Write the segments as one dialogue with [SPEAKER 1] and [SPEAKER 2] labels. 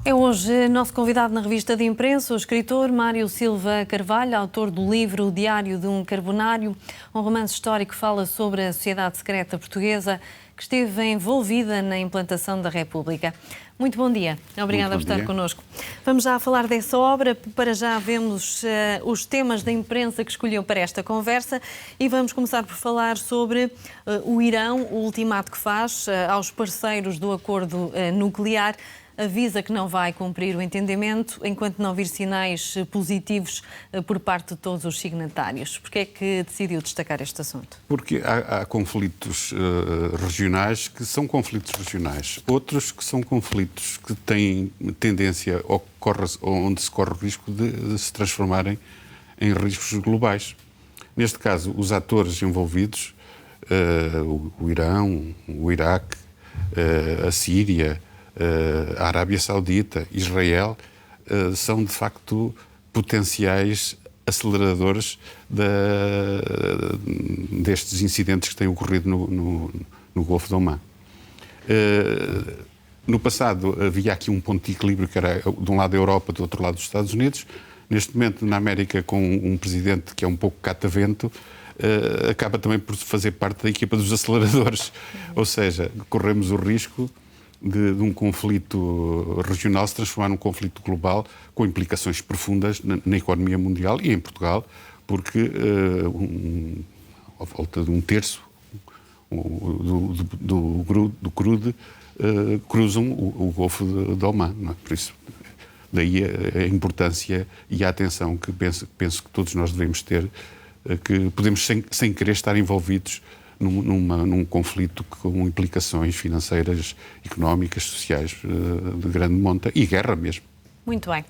[SPEAKER 1] É hoje nosso convidado na revista de imprensa, o escritor Mário Silva Carvalho, autor do livro O Diário de um Carbonário, um romance histórico que fala sobre a sociedade secreta portuguesa que esteve envolvida na implantação da República. Muito bom dia. Obrigada por estar connosco. Vamos já falar dessa obra. Para já vemos os temas da imprensa que escolheu para esta conversa e vamos começar por falar sobre o Irão, o ultimato que faz aos parceiros do acordo nuclear. Avisa que não vai cumprir o entendimento enquanto não vir sinais positivos por parte de todos os signatários. Por que é que decidiu destacar este assunto? Porque
[SPEAKER 2] há conflitos regionais que são conflitos regionais, outros que são conflitos que têm tendência, onde se corre o risco de se transformarem em riscos globais. Neste caso, os atores envolvidos, o Irão, o Iraque, a Síria, a Arábia Saudita, Israel, são de facto potenciais aceleradores destes incidentes que têm ocorrido no Golfo de Omã. No passado havia aqui um ponto de equilíbrio que era de um lado a Europa, do outro lado os Estados Unidos. Neste momento, na América, com um presidente que é um pouco catavento, acaba também por fazer parte da equipa dos aceleradores. Ou seja, corremos o risco de um conflito regional se transformar num conflito global com implicações profundas na economia mundial e em Portugal, porque à volta de um terço do crude cruzam o Golfo de Omã. Não é? Por isso, daí a importância e a atenção que penso que todos nós devemos ter, que podemos sem querer estar envolvidos num conflito com implicações financeiras, económicas, sociais de grande monta e guerra mesmo.
[SPEAKER 1] Muito bem.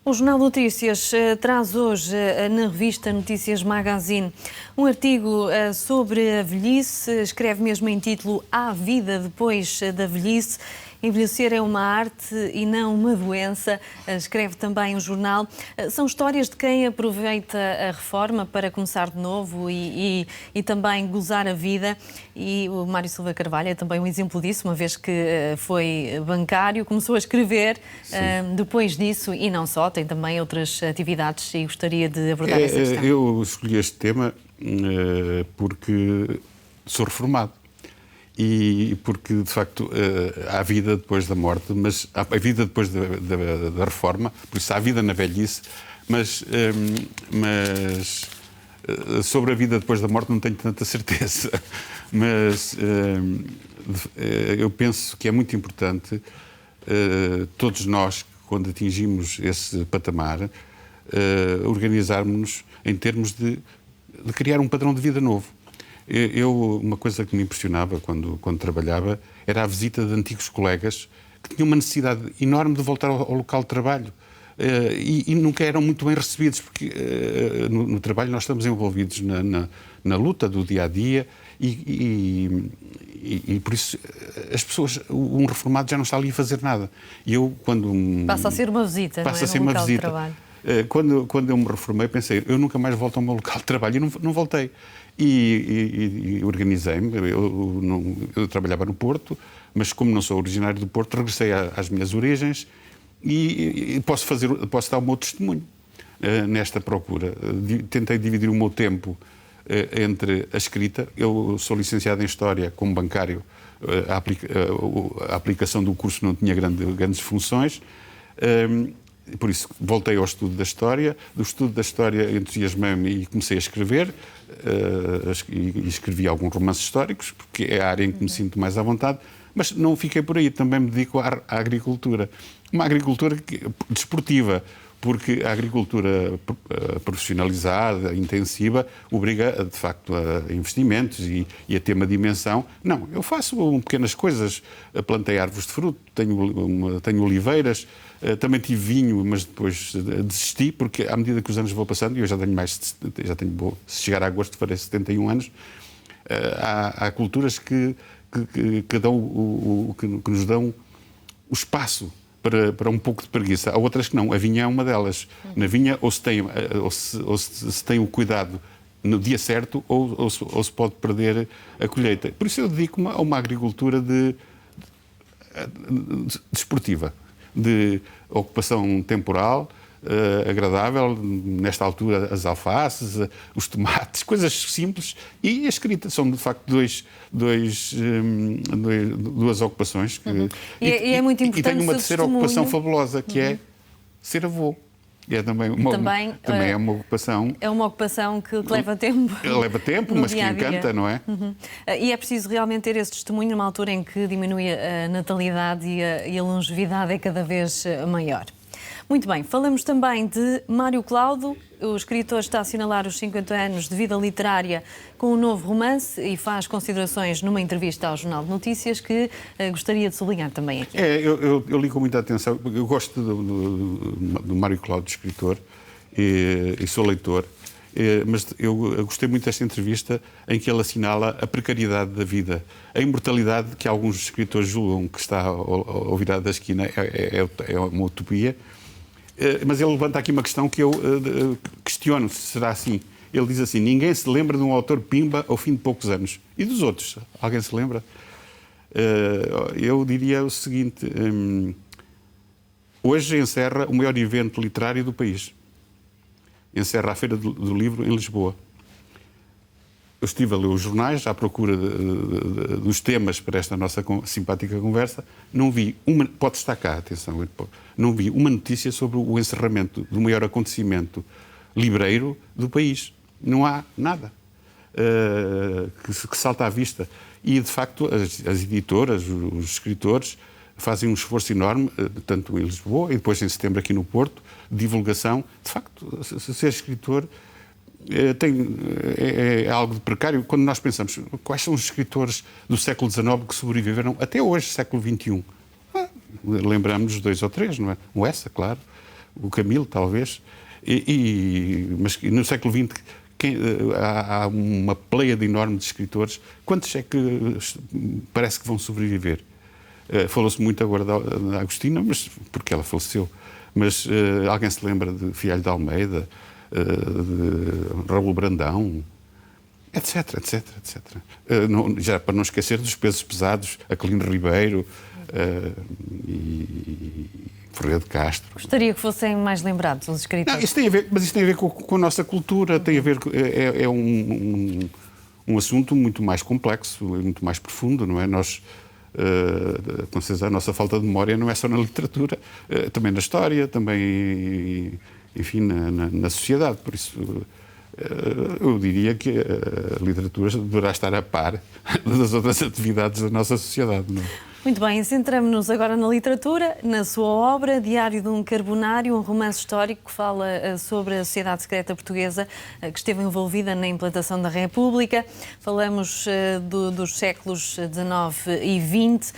[SPEAKER 1] O Jornal de Notícias traz hoje na revista Notícias Magazine um artigo sobre a velhice, escreve mesmo em título Há vida depois da velhice. Envelhecer é uma arte e não uma doença, escreve também o jornal. São histórias de quem aproveita a reforma para começar de novo e também gozar a vida. E o Mário Silva Carvalho é também um exemplo disso, uma vez que foi bancário, começou a escrever depois disso e não só, tem também outras atividades e gostaria de abordar essa questão.
[SPEAKER 2] Eu escolhi este tema porque sou reformado. E porque, de facto, há vida depois da morte, mas há a vida depois da reforma, por isso há vida na velhice, mas sobre a vida depois da morte não tenho tanta certeza. Mas eu penso que é muito importante todos nós, quando atingimos esse patamar, organizarmos-nos em termos de criar um padrão de vida novo. Uma coisa que me impressionava quando trabalhava era a visita de antigos colegas que tinham uma necessidade enorme de voltar ao local de trabalho e nunca eram muito bem recebidos, porque no trabalho nós estamos envolvidos na luta do dia-a-dia e por isso as pessoas, um reformado já não está ali a fazer nada.
[SPEAKER 1] Passa a ser uma visita,
[SPEAKER 2] não é? Passa a ser uma visita. De trabalho. Quando eu me reformei, pensei, eu nunca mais volto ao meu local de trabalho e não voltei. E organizei-me. Eu trabalhava no Porto, mas como não sou originário do Porto, regressei às minhas origens e posso dar o meu testemunho nesta procura. Tentei dividir o meu tempo entre a escrita. Eu sou licenciado em História como bancário. A aplicação do curso não tinha grandes funções. Por isso, voltei ao estudo da História. Do estudo da História entusiasmei-me e comecei a escrever. E escrevi alguns romances históricos, porque é a área em que me sinto mais à vontade. Mas não fiquei por aí. Também me dedico à agricultura. Uma agricultura desportiva, porque a agricultura profissionalizada, intensiva, obriga, de facto, a investimentos e a ter uma dimensão. Não, eu faço pequenas coisas. Plantei árvores de fruto, tenho oliveiras, também tive vinho, mas depois desisti, porque à medida que os anos vão passando, e eu já tenho se chegar a agosto farei 71 anos, há culturas que nos dão o espaço para um pouco de preguiça. Há outras que não. A vinha é uma delas. Na vinha ou se tem o cuidado no dia certo ou se pode perder a colheita. Por isso eu dedico-me a uma agricultura desportiva. de ocupação temporal, agradável, nesta altura as alfaces, os tomates, coisas simples, e a escrita. São, de facto, duas ocupações.
[SPEAKER 1] E é muito importante.
[SPEAKER 2] E tenho uma terceira ocupação fabulosa, que é ser avô. É também é uma ocupação.
[SPEAKER 1] É uma ocupação que leva tempo.
[SPEAKER 2] Leva tempo, mas que encanta, não é?
[SPEAKER 1] E é preciso realmente ter esse testemunho numa altura em que diminui a natalidade e a longevidade é cada vez maior. Muito bem, falamos também de Mário Cláudio. O escritor está a assinalar os 50 anos de vida literária com um novo romance e faz considerações numa entrevista ao Jornal de Notícias que gostaria de sublinhar também aqui.
[SPEAKER 2] Eu li com muita atenção. Eu gosto do Mário Cláudio, escritor, e sou leitor, mas eu gostei muito desta entrevista em que ele assinala a precariedade da vida, a imortalidade que alguns escritores julgam que está ao virar da esquina é uma utopia. Mas ele levanta aqui uma questão que eu questiono se será assim. Ele diz assim: ninguém se lembra de um autor pimba ao fim de poucos anos. E dos outros? Alguém se lembra? Eu diria o seguinte: hoje encerra o maior evento literário do país. Encerra a Feira do Livro em Lisboa. Eu estive a ler os jornais à procura dos temas para esta nossa simpática conversa. Não vi uma... Pode estar cá, atenção. Não vi uma notícia sobre o encerramento do maior acontecimento livreiro do país. Não há nada que salta à vista. E, de facto, as editoras, os escritores, fazem um esforço enorme, tanto em Lisboa e depois em setembro aqui no Porto, de divulgação. De facto, ser escritor... é algo de precário. Quando nós pensamos quais são os escritores do século XIX que sobreviveram até hoje, século XXI, lembramos 2 ou 3, não é? O Essa, claro, o Camilo, talvez, mas no século XX há uma pleia de enorme de escritores. Quantos é que parece que vão sobreviver? Falou-se muito agora da Agostina, mas porque ela faleceu. Mas alguém se lembra de Fialho de Almeida, de Raul Brandão, etc. Já para não esquecer dos pesos pesados, Aquilino Ribeiro e Ferreira de Castro.
[SPEAKER 1] Gostaria que fossem mais lembrados os escritores.
[SPEAKER 2] Não, isso tem a ver com a nossa cultura, tem a ver é um assunto muito mais complexo, muito mais profundo, não é? Nós, com certeza, a nossa falta de memória não é só na literatura, também na história, também, enfim, na sociedade. Por isso, eu diria que a literatura deverá estar a par das outras atividades da nossa sociedade, não é?
[SPEAKER 1] Muito bem, centramos-nos agora na literatura, na sua obra, Diário de um Carbonário, um romance histórico que fala sobre a sociedade secreta portuguesa que esteve envolvida na implantação da República. Falamos dos séculos XIX e XX.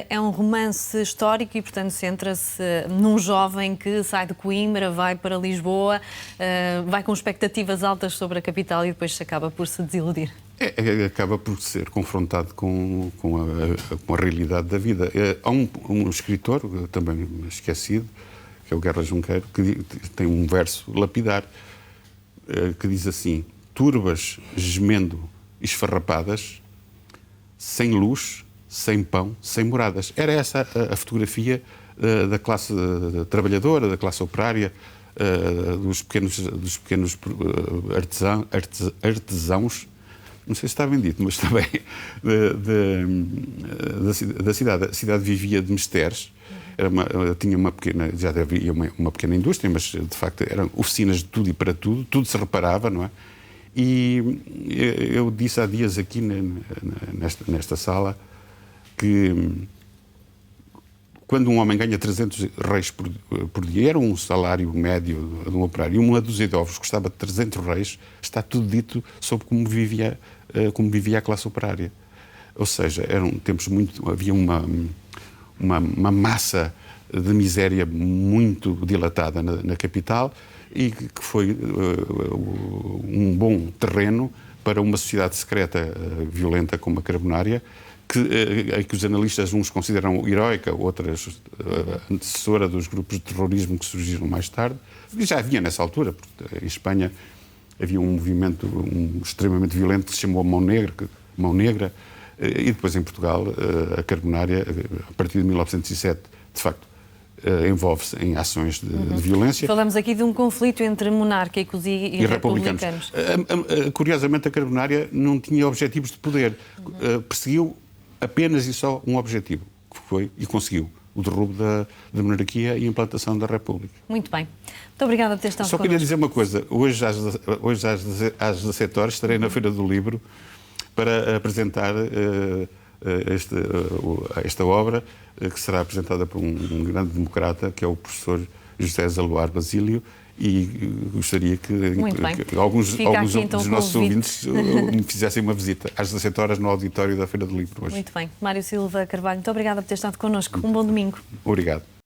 [SPEAKER 1] É um romance histórico e, portanto, centra-se num jovem que sai de Coimbra, vai para Lisboa, vai com expectativas altas sobre a capital e depois acaba por se desiludir.
[SPEAKER 2] Acaba por ser confrontado com a realidade da vida. Há um escritor, também esquecido, que é o Guerra Junqueiro, que tem um verso lapidar que diz assim: turbas gemendo esfarrapadas, sem luz, sem pão, sem moradas. Era essa a fotografia da classe trabalhadora, da classe operária, dos pequenos artesãos. Não sei se está bem dito, mas também da cidade. A cidade vivia de mistérios, tinha uma pequena, já havia uma pequena indústria, mas de facto eram oficinas de tudo e para tudo, tudo se reparava, não é? E eu disse há dias aqui nesta sala que quando um homem ganha 300 reis por dia, era um salário médio de um operário, e uma dúzia de ovos custava 300 reis, está tudo dito sobre como vivia a classe operária. Ou seja, eram tempos havia uma massa de miséria muito dilatada na capital e que foi um bom terreno para uma sociedade secreta violenta como a Carbonária, que os analistas uns consideram heroica, outras antecessora dos grupos de terrorismo que surgiram mais tarde. Já havia nessa altura, porque em Espanha havia um movimento extremamente violento que se chamou Mão Negra, e depois em Portugal a Carbonária, a partir de 1907, de facto, envolve-se em ações de violência.
[SPEAKER 1] Falamos aqui de um conflito entre monárquicos e republicanos.
[SPEAKER 2] Curiosamente, a Carbonária não tinha objetivos de poder. Perseguiu apenas e só um objetivo, que foi, e conseguiu, o derrubo da monarquia e a implantação da República.
[SPEAKER 1] Muito bem. Muito obrigada por ter estado
[SPEAKER 2] Só
[SPEAKER 1] connosco.
[SPEAKER 2] queria dizer uma coisa. Hoje às 17 horas, estarei na Feira do Livro para apresentar esta obra, que será apresentada por um grande democrata, que é o professor José Zaluar Basílio, e gostaria que alguns
[SPEAKER 1] então
[SPEAKER 2] dos nossos ouvintes me fizessem uma visita às 17 horas no auditório da Feira do Livro hoje.
[SPEAKER 1] Muito bem. Mário Silva Carvalho, muito obrigada por ter estado connosco. Um bom domingo.
[SPEAKER 2] Obrigado.